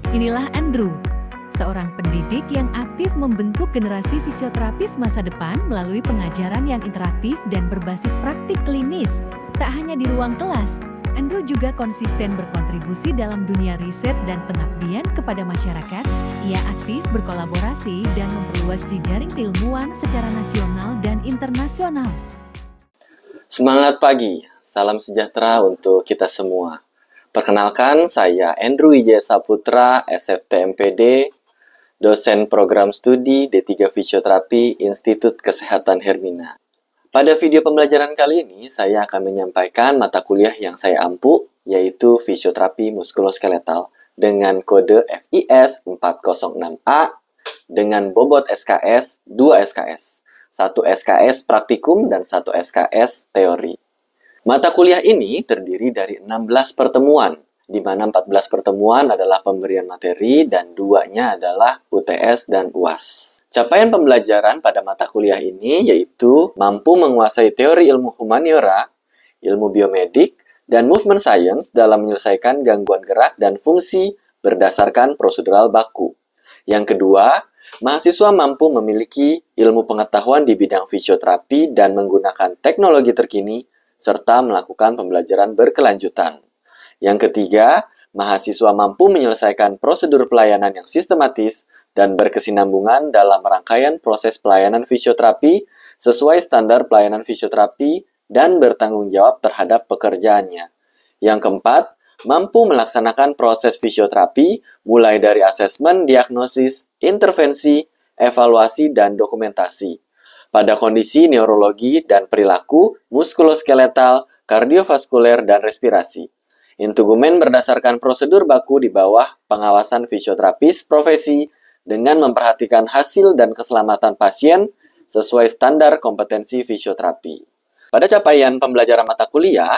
Inilah Andrew, seorang pendidik yang aktif membentuk generasi fisioterapis masa depan melalui pengajaran yang interaktif dan berbasis praktik klinis. Tak hanya di ruang kelas, Andrew juga konsisten berkontribusi dalam dunia riset dan pengabdian kepada masyarakat. Ia aktif berkolaborasi dan memperluas jejaring keilmuan secara nasional dan internasional. Semangat pagi, salam sejahtera untuk kita semua. Perkenalkan, saya Andrew Wijaya Saputra, SFT MPD, dosen program studi D3 Fisioterapi Institut Kesehatan Hermina. Pada video pembelajaran kali ini, saya akan menyampaikan mata kuliah yang saya ampu, yaitu Fisioterapi Muskuloskeletal, dengan kode FIS 406A, dengan bobot SKS 2 SKS, 1 SKS praktikum dan 1 SKS teori. Mata kuliah ini terdiri dari 16 pertemuan, di mana 14 pertemuan adalah pemberian materi dan 2-nya adalah UTS dan UAS. Capaian pembelajaran pada mata kuliah ini yaitu mampu menguasai teori ilmu humaniora, ilmu biomedik, dan movement science dalam menyelesaikan gangguan gerak dan fungsi berdasarkan prosedural baku. Yang kedua, mahasiswa mampu memiliki ilmu pengetahuan di bidang fisioterapi dan menggunakan teknologi terkini serta melakukan pembelajaran berkelanjutan. Yang ketiga, mahasiswa mampu menyelesaikan prosedur pelayanan yang sistematis dan berkesinambungan dalam rangkaian proses pelayanan fisioterapi sesuai standar pelayanan fisioterapi dan bertanggung jawab terhadap pekerjaannya. Yang keempat, mampu melaksanakan proses fisioterapi mulai dari asesmen, diagnosis, intervensi, evaluasi, dan dokumentasi pada kondisi neurologi dan perilaku, muskuloskeletal, kardiovaskuler, dan respirasi. Integumen berdasarkan prosedur baku di bawah pengawasan fisioterapis profesi dengan memperhatikan hasil dan keselamatan pasien sesuai standar kompetensi fisioterapi. Pada capaian pembelajaran mata kuliah,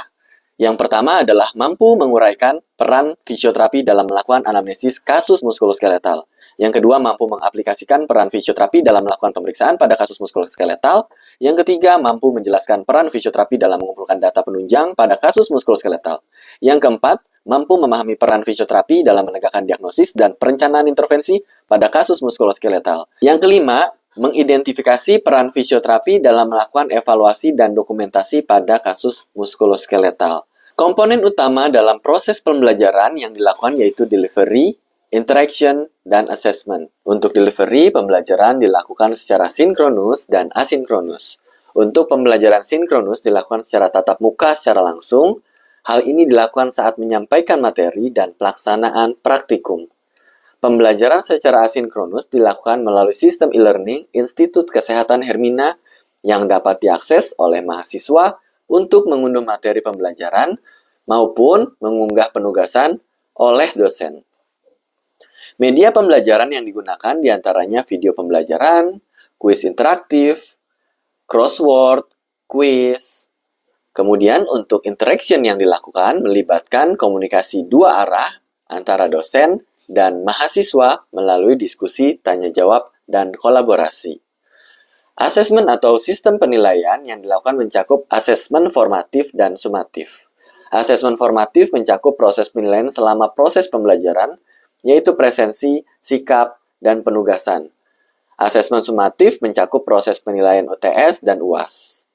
yang pertama adalah mampu menguraikan peran fisioterapi dalam melakukan anamnesis kasus muskuloskeletal. Yang kedua, mampu mengaplikasikan peran fisioterapi dalam melakukan pemeriksaan pada kasus muskuloskeletal. Yang ketiga, mampu menjelaskan peran fisioterapi dalam mengumpulkan data penunjang pada kasus muskuloskeletal. Yang keempat, mampu memahami peran fisioterapi dalam menegakkan diagnosis dan perencanaan intervensi pada kasus muskuloskeletal. Yang kelima, mengidentifikasi peran fisioterapi dalam melakukan evaluasi dan dokumentasi pada kasus muskuloskeletal. Komponen utama dalam proses pembelajaran yang dilakukan yaitu delivery, interaction, dan assessment. Untuk delivery, pembelajaran dilakukan secara sinkronus dan asinkronus. Untuk pembelajaran sinkronus dilakukan secara tatap muka secara langsung. Hal ini dilakukan saat menyampaikan materi dan pelaksanaan praktikum. Pembelajaran secara asinkronus dilakukan melalui sistem e-learning Institut Kesehatan Hermina yang dapat diakses oleh mahasiswa untuk mengunduh materi pembelajaran maupun mengunggah penugasan oleh dosen. Media pembelajaran yang digunakan diantaranya video pembelajaran, kuis interaktif, crossword, kuis. Kemudian untuk interaction yang dilakukan melibatkan komunikasi dua arah antara dosen dan mahasiswa melalui diskusi, tanya jawab, dan kolaborasi. Asesmen atau sistem penilaian yang dilakukan mencakup asesmen formatif dan sumatif. Asesmen formatif mencakup proses penilaian selama proses pembelajaran, yaitu presensi, sikap, dan penugasan. Asesmen sumatif mencakup proses penilaian UTS dan UAS.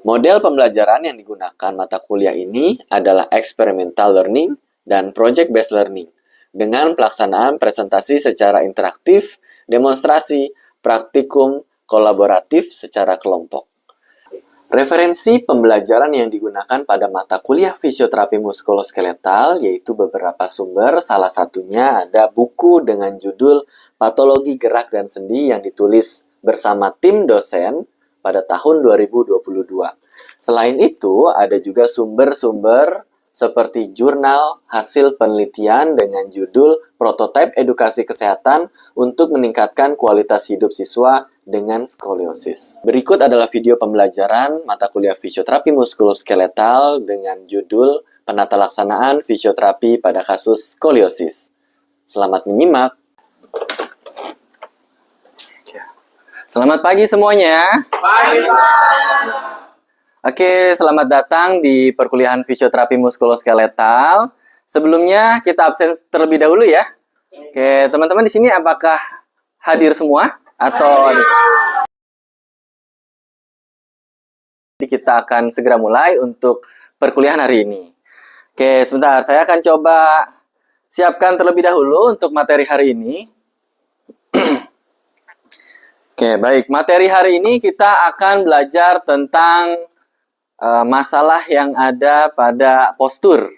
Model pembelajaran yang digunakan mata kuliah ini adalah experimental learning dan project-based learning, dengan pelaksanaan presentasi secara interaktif, demonstrasi, praktikum, kolaboratif secara kelompok. Referensi pembelajaran yang digunakan pada mata kuliah fisioterapi muskuloskeletal yaitu beberapa sumber, salah satunya ada buku dengan judul Patologi Gerak dan Sendi yang ditulis bersama tim dosen pada tahun 2022. Selain itu, ada juga sumber-sumber seperti jurnal hasil penelitian dengan judul Prototipe Edukasi Kesehatan untuk meningkatkan kualitas hidup siswa dengan skoliosis. Berikut adalah video pembelajaran mata kuliah fisioterapi muskuloskeletal dengan judul Penata Laksanaan Fisioterapi pada Kasus Skoliosis. Selamat menyimak. Selamat pagi semuanya. Pagi, Pak. Oke, selamat datang di perkuliahan fisioterapi muskuloskeletal. Sebelumnya kita absen terlebih dahulu ya. Oke, teman-teman di sini apakah hadir semua atau Jadi kita akan segera mulai untuk perkuliahan hari ini. Oke, sebentar. Saya akan coba siapkan terlebih dahulu untuk materi hari ini. Oke, baik. Materi hari ini kita akan belajar tentang masalah yang ada pada postur.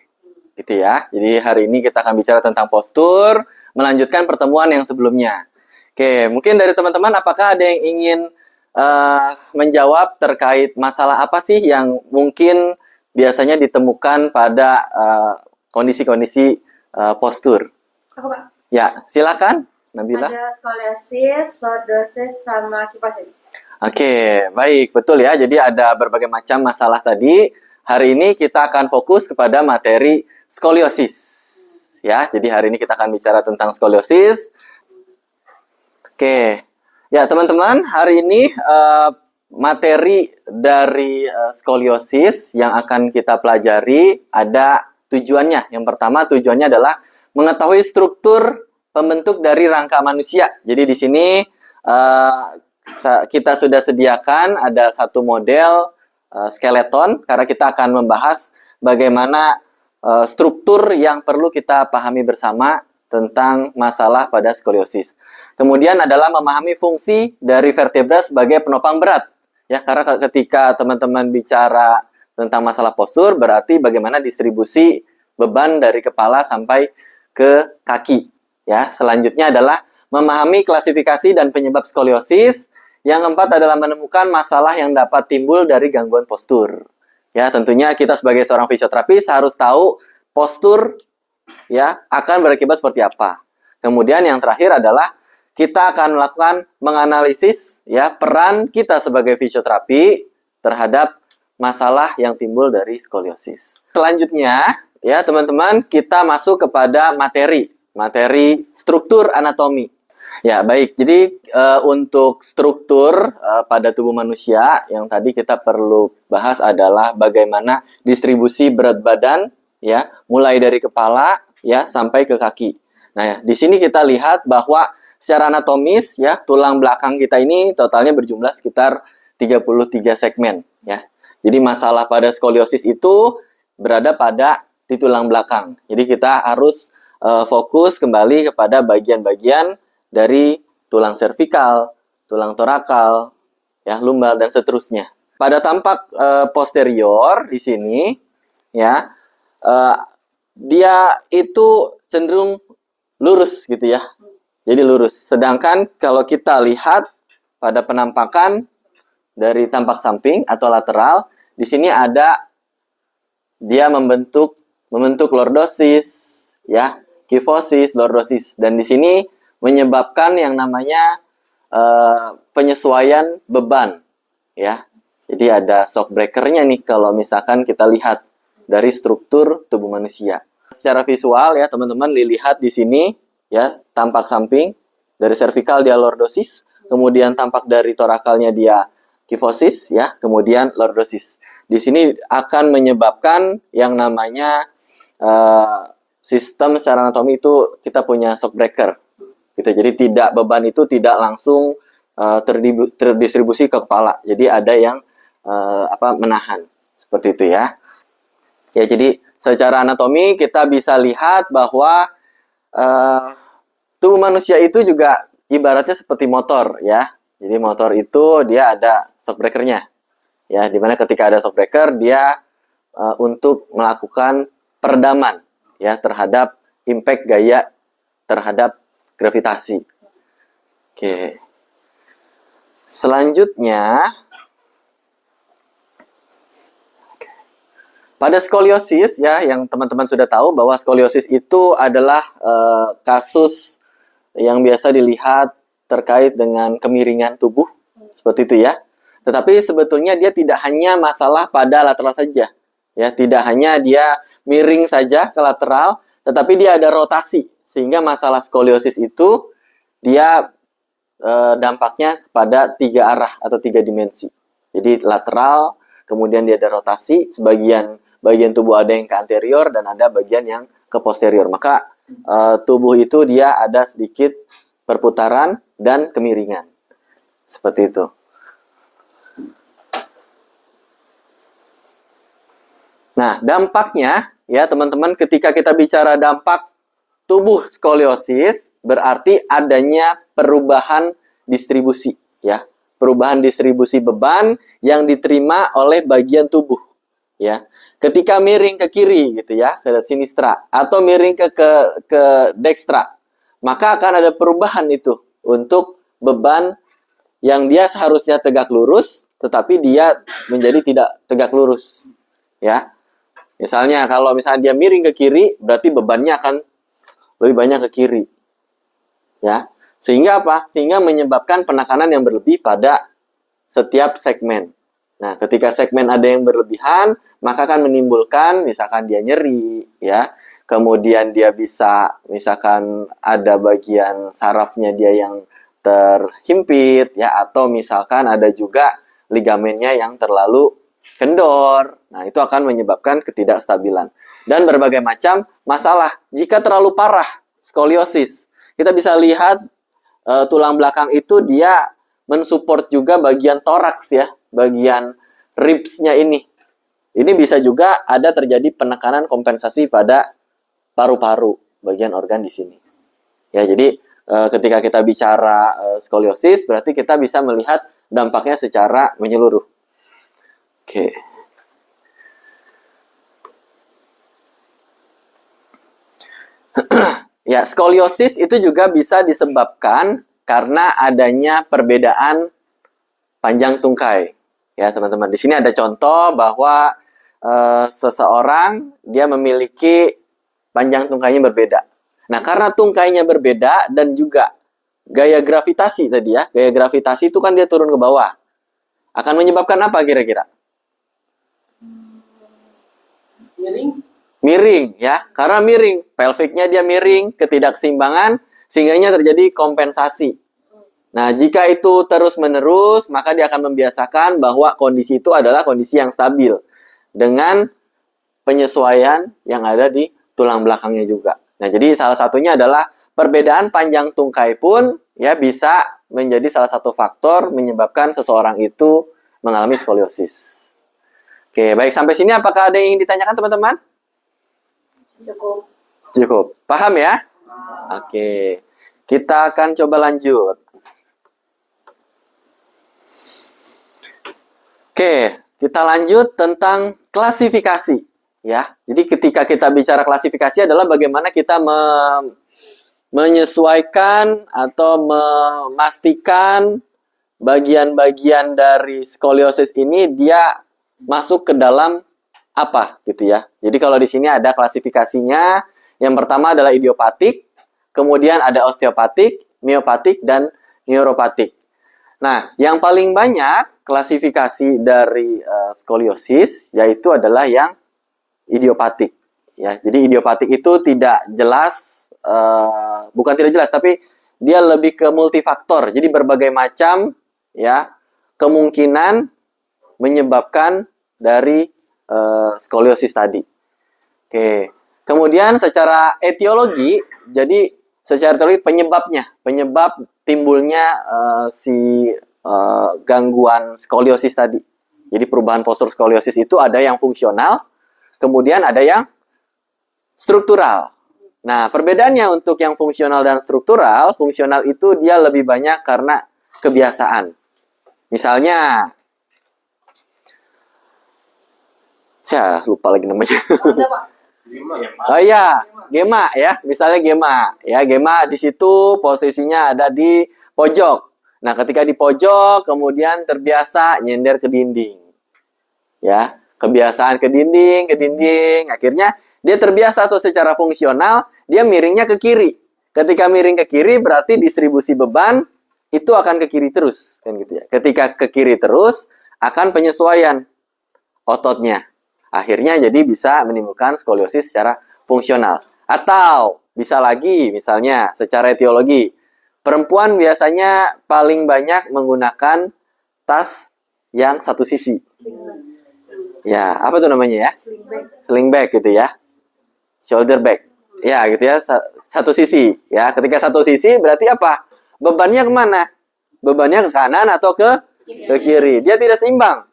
Gitu ya. Jadi hari ini kita akan bicara tentang postur, melanjutkan pertemuan yang sebelumnya. Oke, mungkin dari teman-teman apakah ada yang ingin menjawab terkait masalah apa sih yang mungkin biasanya ditemukan pada kondisi-kondisi postur? Aku, Pak. Ya, silakan, Nabila. Ada skoliosis, lordosis, sama kifosis. Oke, baik, betul ya. Jadi ada berbagai macam masalah tadi. Hari ini kita akan fokus kepada materi skoliosis. Ya, jadi hari ini kita akan bicara tentang skoliosis. Oke. Ya, teman-teman, hari ini materi dari skoliosis yang akan kita pelajari ada tujuannya. Yang pertama, tujuannya adalah mengetahui struktur pembentuk dari rangka manusia. Jadi di sini kita sudah sediakan ada satu model skeleton, karena kita akan membahas bagaimana struktur yang perlu kita pahami bersama tentang masalah pada skoliosis. Kemudian adalah memahami fungsi dari vertebra sebagai penopang berat. Ya, karena ketika teman-teman bicara tentang masalah postur, berarti bagaimana distribusi beban dari kepala sampai ke kaki. Ya, selanjutnya adalah memahami klasifikasi dan penyebab skoliosis. Yang keempat adalah menemukan masalah yang dapat timbul dari gangguan postur. Ya, tentunya kita sebagai seorang fisioterapis harus tahu postur ya akan berakibat seperti apa. Kemudian yang terakhir adalah kita akan melakukan menganalisis ya peran kita sebagai fisioterapi terhadap masalah yang timbul dari skoliosis. Selanjutnya ya teman-teman, kita masuk kepada materi struktur anatomi. Ya, baik. Jadi untuk struktur pada tubuh manusia yang tadi kita perlu bahas adalah bagaimana distribusi berat badan ya, mulai dari kepala ya sampai ke kaki. Nah, di sini kita lihat bahwa secara anatomis ya, tulang belakang kita ini totalnya berjumlah sekitar 33 segmen ya. Jadi masalah pada skoliosis itu berada di tulang belakang. Jadi kita harus fokus kembali kepada bagian-bagian dari tulang servikal, tulang torakal, ya, lumbar dan seterusnya. Pada tampak posterior di sini ya, dia itu cenderung lurus gitu ya. Jadi lurus. Sedangkan kalau kita lihat pada penampakan dari tampak samping atau lateral, di sini ada dia membentuk lordosis, ya, kifosis, lordosis, dan di sini menyebabkan yang namanya penyesuaian beban, ya. Jadi ada shock breaker-nya nih kalau misalkan kita lihat dari struktur tubuh manusia. Secara visual ya teman-teman, dilihat di sini ya, tampak samping dari servikal dia lordosis, kemudian tampak dari torakalnya dia kifosis ya, kemudian lordosis. Di sini akan menyebabkan yang namanya sistem secara anatomi itu kita punya shock breaker. Gitu. Jadi beban itu tidak langsung terdistribusi ke kepala. Jadi ada yang menahan seperti itu ya. Ya, jadi secara anatomi kita bisa lihat bahwa tubuh manusia itu juga ibaratnya seperti motor ya. Jadi motor itu dia ada shock breaker-nya. Ya, dimana ketika ada shock breaker dia untuk melakukan peredaman ya terhadap impact gaya terhadap gravitasi. Oke. Selanjutnya pada skoliosis ya, yang teman-teman sudah tahu bahwa skoliosis itu adalah kasus yang biasa dilihat terkait dengan kemiringan tubuh seperti itu ya. Tetapi sebetulnya dia tidak hanya masalah pada lateral saja. Ya, tidak hanya dia miring saja ke lateral, tetapi dia ada rotasi. Sehingga masalah skoliosis itu dia dampaknya kepada 3 arah atau 3 dimensi. Jadi lateral, kemudian dia ada rotasi, bagian tubuh ada yang ke anterior dan ada bagian yang ke posterior. Maka tubuh itu dia ada sedikit perputaran dan kemiringan. Seperti itu. Nah, dampaknya ya teman-teman, ketika kita bicara dampak tubuh skoliosis, berarti adanya perubahan distribusi ya. Perubahan distribusi beban yang diterima oleh bagian tubuh ya. Ketika miring ke kiri gitu ya, ke sinistra, atau miring ke dekstra, maka akan ada perubahan itu untuk beban yang dia seharusnya tegak lurus, tetapi dia menjadi tidak tegak lurus ya. Misalnya kalau misalnya dia miring ke kiri, berarti bebannya akan lebih banyak ke kiri. Ya. Sehingga apa? Sehingga menyebabkan penekanan yang berlebih pada setiap segmen. Nah, ketika segmen ada yang berlebihan, maka akan menimbulkan misalkan dia nyeri, ya. Kemudian dia bisa misalkan ada bagian sarafnya dia yang terhimpit, ya, atau misalkan ada juga ligamennya yang terlalu kendor. Nah, itu akan menyebabkan ketidakstabilan. Dan berbagai macam masalah. Jika terlalu parah skoliosis, kita bisa lihat tulang belakang itu dia mensupport juga bagian toraks ya, bagian ribs-nya ini. Ini bisa juga ada terjadi penekanan kompensasi pada paru-paru, bagian organ di sini. Ya, jadi ketika kita bicara skoliosis, berarti kita bisa melihat dampaknya secara menyeluruh. Oke. Ya, skoliosis itu juga bisa disebabkan karena adanya perbedaan panjang tungkai. Ya, teman-teman. Di sini ada contoh bahwa seseorang dia memiliki panjang tungkainya berbeda. Nah, karena tungkainya berbeda dan juga gaya gravitasi tadi ya, gaya gravitasi itu kan dia turun ke bawah. Akan menyebabkan apa kira-kira? Miring ya, karena miring, pelviknya dia miring, ketidakseimbangan, sehingga terjadi kompensasi. Nah, jika itu terus-menerus, maka dia akan membiasakan bahwa kondisi itu adalah kondisi yang stabil dengan penyesuaian yang ada di tulang belakangnya juga. Nah, jadi salah satunya adalah perbedaan panjang tungkai pun ya bisa menjadi salah satu faktor menyebabkan seseorang itu mengalami skoliosis. Oke, baik, sampai sini apakah ada yang ingin ditanyakan teman-teman? Cukup. Paham ya? Oke. Kita akan coba lanjut. Oke, kita lanjut tentang klasifikasi ya. Jadi ketika kita bicara klasifikasi adalah bagaimana kita menyesuaikan atau memastikan bagian-bagian dari skoliosis ini dia masuk ke dalam apa gitu ya. Jadi kalau di sini ada klasifikasinya. Yang pertama adalah idiopatik, kemudian ada osteopatik, miopatik, dan neuropatik. Nah, yang paling banyak klasifikasi dari skoliosis yaitu adalah yang idiopatik. Ya, jadi idiopatik itu tidak jelas, bukan tidak jelas, tapi dia lebih ke multifaktor. Jadi berbagai macam ya kemungkinan menyebabkan dari skoliosis tadi. Oke. Kemudian secara etiologi, jadi secara etiologi penyebab timbulnya gangguan skoliosis tadi. Jadi perubahan postur skoliosis itu ada yang fungsional, kemudian ada yang struktural. Nah, perbedaannya untuk yang fungsional dan struktural, fungsional itu dia lebih banyak karena kebiasaan. Misalnya, saya lupa lagi namanya. Oh iya, gema ya. Misalnya gema. Ya, gema di situ posisinya ada di pojok. Nah, ketika di pojok kemudian terbiasa nyender ke dinding. Ya, kebiasaan ke dinding, akhirnya dia terbiasa tuh secara fungsional, dia miringnya ke kiri. Ketika miring ke kiri berarti distribusi beban itu akan ke kiri terus, kan gitu ya. Ketika ke kiri terus akan penyesuaian ototnya. Akhirnya jadi bisa menimbulkan skoliosis secara fungsional. Atau bisa lagi misalnya secara etiologi. Perempuan biasanya paling banyak menggunakan tas yang satu sisi. Ya, apa tuh namanya ya? Sling bag gitu ya. Shoulder bag. Ya, gitu ya, satu sisi. Ya, ketika satu sisi berarti apa? Bebannya kemana? Bebannya ke kanan atau ke kiri? Dia tidak seimbang.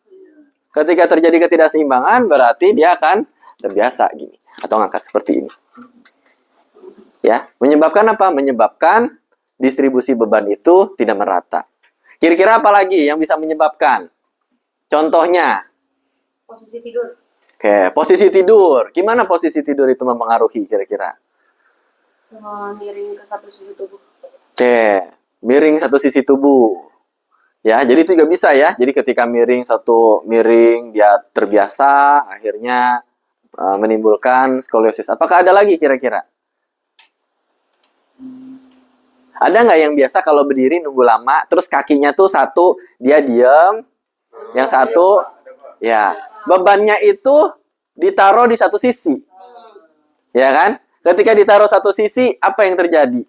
Ketika terjadi ketidakseimbangan, berarti dia akan terbiasa gini atau ngangkat seperti ini. Ya, menyebabkan apa? Menyebabkan distribusi beban itu tidak merata. Kira-kira apa lagi yang bisa menyebabkan? Contohnya, Posisi tidur. oke, posisi tidur. Gimana posisi tidur itu mempengaruhi kira-kira? Miring ke satu sisi tubuh. Oke, miring satu sisi tubuh. Ya, jadi itu juga bisa ya. Jadi ketika miring dia terbiasa, akhirnya menimbulkan skoliosis. Apakah ada lagi kira-kira? Ada nggak yang biasa kalau berdiri nunggu lama, terus kakinya tuh satu dia diem, yang satu ya bebannya itu ditaruh di satu sisi, ya kan? Ketika ditaruh satu sisi, apa yang terjadi?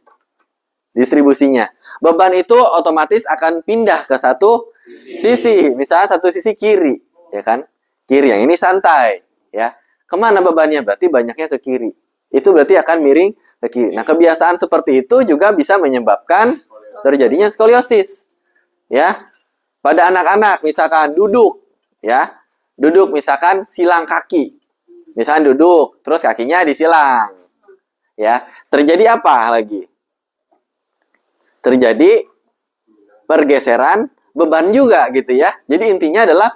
Distribusinya. Beban itu otomatis akan pindah ke satu sisi. Misalnya satu sisi kiri, ya kan? Kiri yang ini santai, ya. Kemana bebannya? Berarti banyaknya ke kiri. Itu berarti akan miring ke kiri. Nah, kebiasaan seperti itu juga bisa menyebabkan terjadinya skoliosis. Ya. Pada anak-anak misalkan duduk, ya. Duduk misalkan silang kaki. Misalkan duduk, terus kakinya disilang. Ya. Terjadi apa lagi? Terjadi pergeseran beban juga gitu ya. Jadi intinya adalah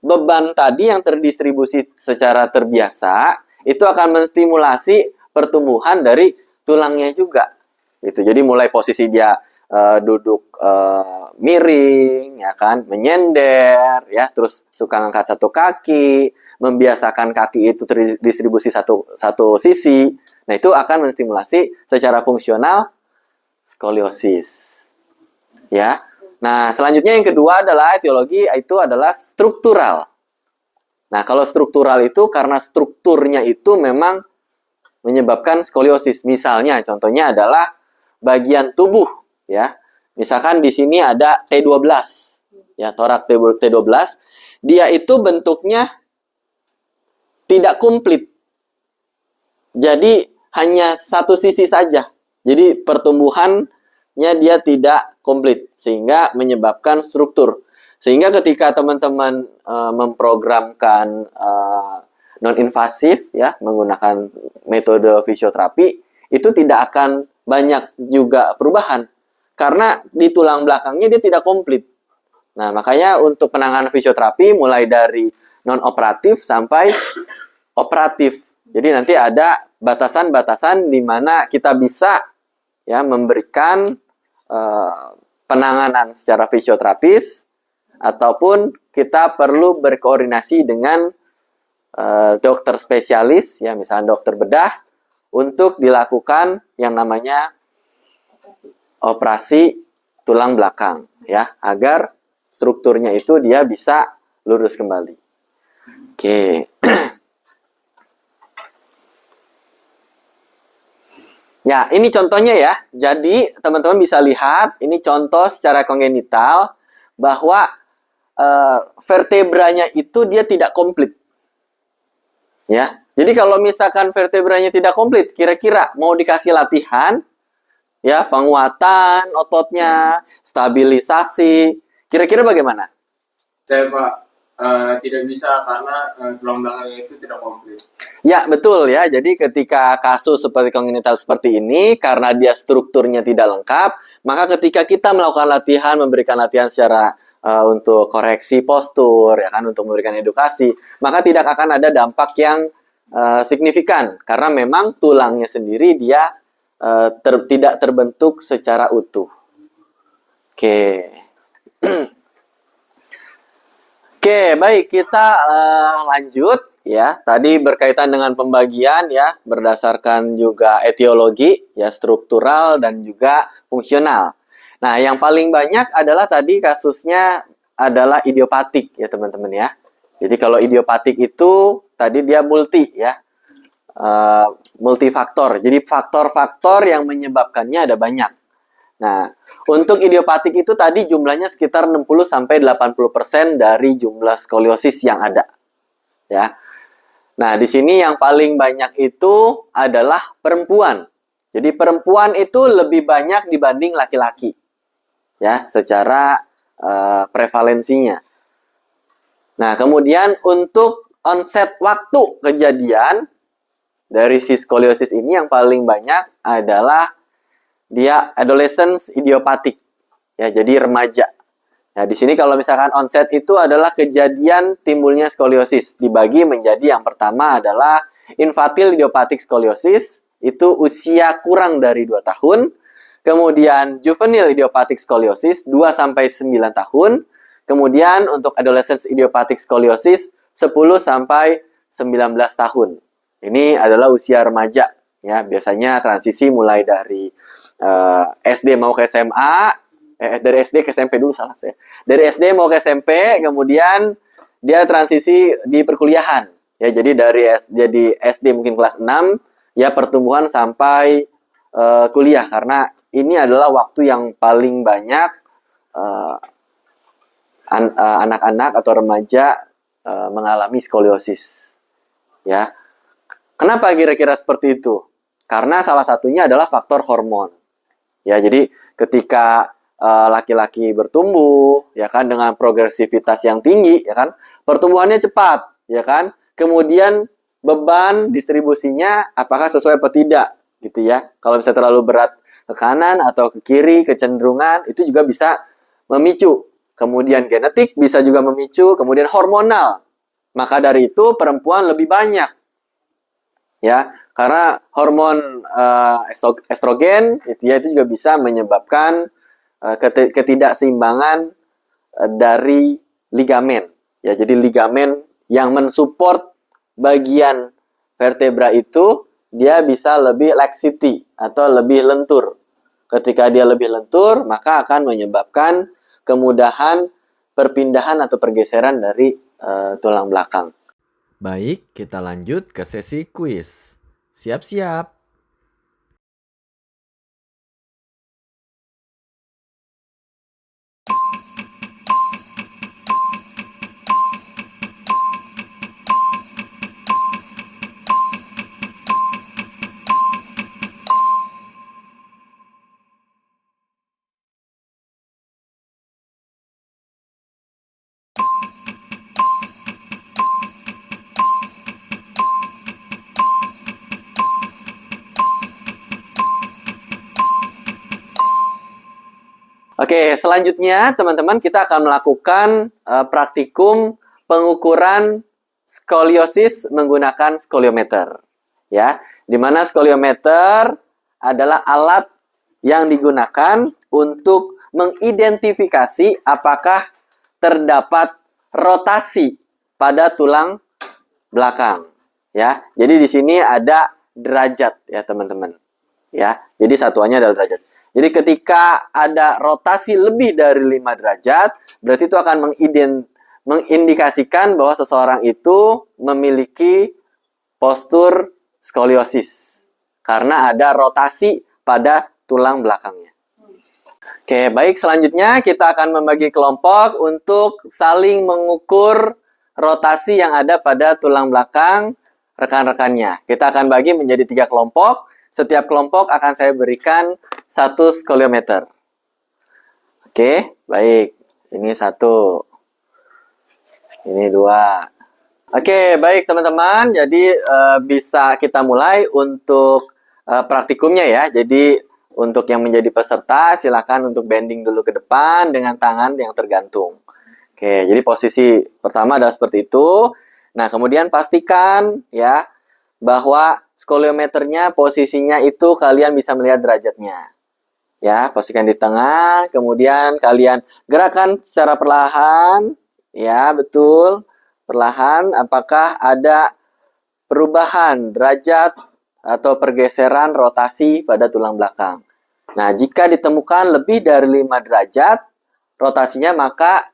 beban tadi yang terdistribusi secara terbiasa itu akan menstimulasi pertumbuhan dari tulangnya juga. Gitu. Jadi mulai posisi dia duduk miring, ya kan, menyender, ya, terus suka ngangkat satu kaki, membiasakan kaki itu terdistribusi satu sisi. Nah itu akan menstimulasi secara fungsional skoliosis. Ya. Nah, selanjutnya yang kedua adalah etiologi, itu adalah struktural. Nah, kalau struktural itu karena strukturnya itu memang menyebabkan skoliosis. Misalnya, contohnya adalah bagian tubuh, ya. Misalkan di sini ada T12, ya, torak T12, dia itu bentuknya tidak komplit. Jadi hanya satu sisi saja. Jadi pertumbuhannya dia tidak komplit sehingga menyebabkan struktur. Sehingga ketika teman-teman memprogramkan non-invasif ya menggunakan metode fisioterapi itu tidak akan banyak juga perubahan karena di tulang belakangnya dia tidak komplit. Nah, makanya untuk penanganan fisioterapi mulai dari non-operatif sampai operatif. Jadi nanti ada batasan-batasan di mana kita bisa ya memberikan penanganan secara fisioterapis ataupun kita perlu berkoordinasi dengan dokter spesialis ya misalnya dokter bedah untuk dilakukan yang namanya operasi tulang belakang ya agar strukturnya itu dia bisa lurus kembali. Oke. Ya, ini contohnya ya. Jadi, teman-teman bisa lihat, ini contoh secara kongenital bahwa vertebranya itu dia tidak komplit. Ya. Jadi kalau misalkan vertebranya tidak komplit, kira-kira mau dikasih latihan, ya, penguatan ototnya, stabilisasi, kira-kira bagaimana? Saya Pak tidak bisa karena tulang belakangnya itu tidak komplit. Ya, betul ya. Jadi ketika kasus seperti kongenital seperti ini, karena dia strukturnya tidak lengkap, maka ketika kita melakukan latihan, memberikan latihan secara untuk koreksi postur, ya kan, untuk memberikan edukasi, maka tidak akan ada dampak yang signifikan. Karena memang tulangnya sendiri dia tidak terbentuk secara utuh. Oke. Oke, baik, kita lanjut. Ya, tadi berkaitan dengan pembagian ya, berdasarkan juga etiologi, ya struktural dan juga fungsional. Nah, yang paling banyak adalah tadi kasusnya adalah idiopatik ya teman-teman ya. Jadi kalau idiopatik itu tadi dia multi ya, multifaktor. Jadi faktor-faktor yang menyebabkannya ada banyak. Nah, untuk idiopatik itu tadi jumlahnya sekitar 60-80% dari jumlah skoliosis yang ada. Ya. Nah, di sini yang paling banyak itu adalah perempuan. Jadi perempuan itu lebih banyak dibanding laki-laki. Ya, secara prevalensinya. Nah, kemudian untuk onset waktu kejadian dari si skoliosis ini yang paling banyak adalah dia adolescence idiopatik. Ya, jadi remaja. Nah, di sini kalau misalkan onset itu adalah kejadian timbulnya skoliosis. Dibagi menjadi yang pertama adalah infantile idiopatik skoliosis, itu usia kurang dari 2 tahun. Kemudian juvenile idiopatik skoliosis 2 sampai 9 tahun. Kemudian untuk adolescence idiopatik skoliosis 10 sampai 19 tahun. Ini adalah usia remaja, ya. Biasanya transisi mulai dari SD mau ke SMA, dari SD ke SMP dulu salah saya. Dari SD mau ke SMP, kemudian dia transisi di perkuliahan. Ya, jadi dari SD mungkin kelas 6, ya pertumbuhan sampai kuliah, karena ini adalah waktu yang paling banyak anak-anak atau remaja mengalami skoliosis. Ya. Kenapa kira-kira seperti itu? Karena salah satunya adalah faktor hormon. Ya, jadi ketika laki-laki bertumbuh, ya kan, dengan progresivitas yang tinggi, ya kan, pertumbuhannya cepat, ya kan, kemudian beban distribusinya apakah sesuai atau tidak, gitu ya. Kalau misalnya terlalu berat ke kanan atau ke kiri, kecenderungan itu juga bisa memicu. Kemudian genetik bisa juga memicu, kemudian hormonal. Maka dari itu perempuan lebih banyak, ya, karena hormon estrogen itu juga bisa menyebabkan ketidakseimbangan dari ligamen. Ya, jadi ligamen yang mensupport bagian vertebra itu dia bisa lebih laxity atau lebih lentur. Ketika dia lebih lentur, maka akan menyebabkan kemudahan perpindahan atau pergeseran dari tulang belakang. Baik, kita lanjut ke sesi kuis. Siap-siap. Oke, selanjutnya teman-teman kita akan melakukan praktikum pengukuran skoliosis menggunakan skoliometer. Ya, di mana skoliometer adalah alat yang digunakan untuk mengidentifikasi apakah terdapat rotasi pada tulang belakang. Ya, jadi di sini ada derajat ya teman-teman. Ya, jadi satuannya adalah derajat. Jadi ketika ada rotasi lebih dari 5 derajat, berarti itu akan mengindikasikan bahwa seseorang itu memiliki postur skoliosis. Karena ada rotasi pada tulang belakangnya. Oke, baik, selanjutnya kita akan membagi kelompok untuk saling mengukur rotasi yang ada pada tulang belakang rekan-rekannya. Kita akan bagi menjadi 3 kelompok. Setiap kelompok akan saya berikan 1 skoliometer. Oke, baik. Ini 1. Ini 2. Oke, baik teman-teman. Jadi bisa kita mulai untuk praktikumnya ya. Jadi untuk yang menjadi peserta silakan untuk bending dulu ke depan dengan tangan yang tergantung. Oke, jadi posisi pertama adalah seperti itu. Nah, kemudian pastikan ya bahwa skoliometernya posisinya itu kalian bisa melihat derajatnya. Ya, posisikan di tengah, kemudian kalian gerakan secara perlahan. Ya, betul. Perlahan, apakah ada perubahan derajat atau pergeseran rotasi pada tulang belakang. Nah, jika ditemukan lebih dari 5 derajat rotasinya, maka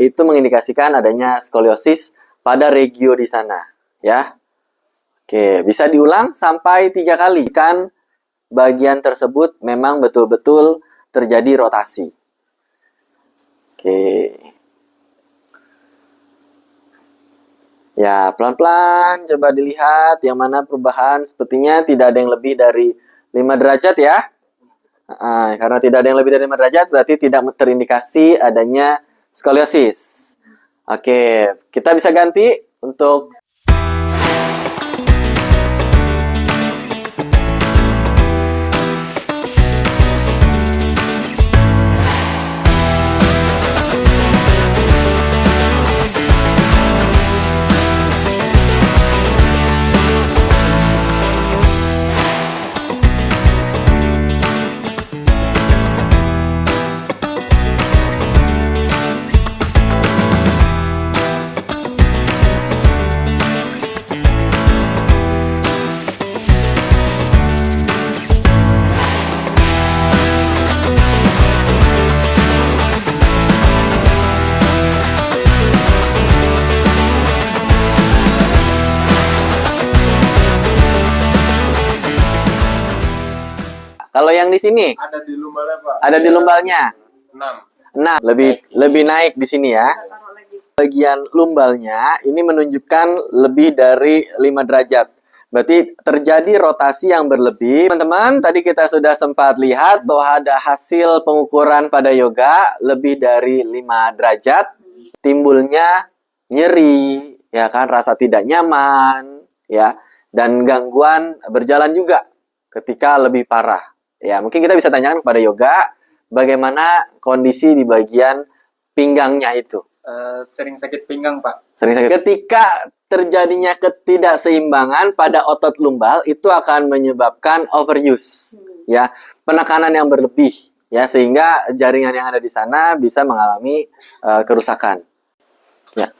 itu mengindikasikan adanya skoliosis pada regio di sana. Ya. Oke, bisa diulang sampai 3 kali. Kan bagian tersebut memang betul-betul terjadi rotasi. Oke. Ya, pelan-pelan coba dilihat yang mana perubahan. Sepertinya tidak ada yang lebih dari 5 derajat ya. Karena tidak ada yang lebih dari 5 derajat berarti tidak terindikasi adanya skoliosis. Oke, kita bisa ganti untuk kalau yang di sini Ada di lumbalnya Pak. ada di lumbalnya. 6. Nah, lebih naik di sini ya. Taruh lagi. Bagian lumbalnya ini menunjukkan lebih dari 5 derajat. Berarti terjadi rotasi yang berlebih. Teman-teman, tadi kita sudah sempat lihat bahwa ada hasil pengukuran pada yoga lebih dari 5 derajat. Timbulnya nyeri, ya kan, rasa tidak nyaman, ya, dan gangguan berjalan juga ketika lebih parah. Ya, mungkin kita bisa tanyakan kepada yoga bagaimana kondisi di bagian pinggangnya itu. Sering sakit pinggang, Pak. Sering sakit. Ketika terjadinya ketidakseimbangan pada otot lumbal itu akan menyebabkan overuse, ya, penekanan yang berlebih, ya, sehingga jaringan yang ada di sana bisa mengalami kerusakan. Ya.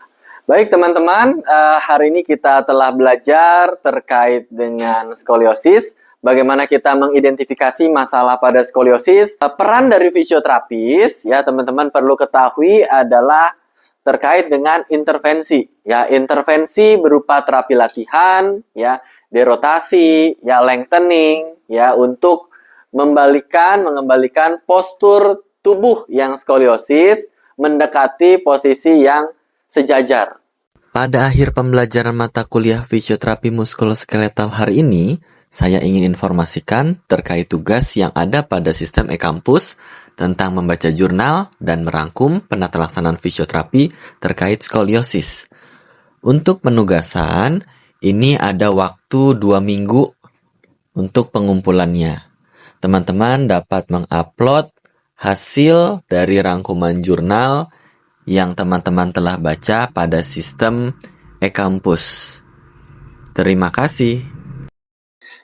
Baik teman-teman, hari ini kita telah belajar terkait dengan skoliosis. Bagaimana kita mengidentifikasi masalah pada skoliosis. Peran dari fisioterapis, ya teman-teman perlu ketahui adalah terkait dengan intervensi. Ya, intervensi berupa terapi latihan, ya, derotasi, ya, lengthening, ya, untuk mengembalikan postur tubuh yang skoliosis mendekati posisi yang sejajar. Pada akhir pembelajaran mata kuliah fisioterapi muskuloskeletal hari ini, saya ingin informasikan terkait tugas yang ada pada sistem e-kampus tentang membaca jurnal dan merangkum penata laksanaan fisioterapi terkait skoliosis. Untuk penugasan, ini ada waktu 2 minggu untuk pengumpulannya. Teman-teman dapat mengupload hasil dari rangkuman jurnal yang teman-teman telah baca pada sistem e-kampus. Terima kasih.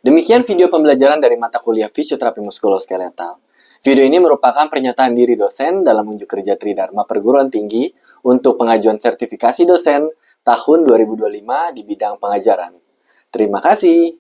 Demikian video pembelajaran dari mata kuliah fisioterapi muskuloskeletal. Video ini merupakan pernyataan diri dosen dalam unjuk kerja Tridharma Perguruan Tinggi untuk pengajuan sertifikasi dosen tahun 2025 di bidang pengajaran. Terima kasih.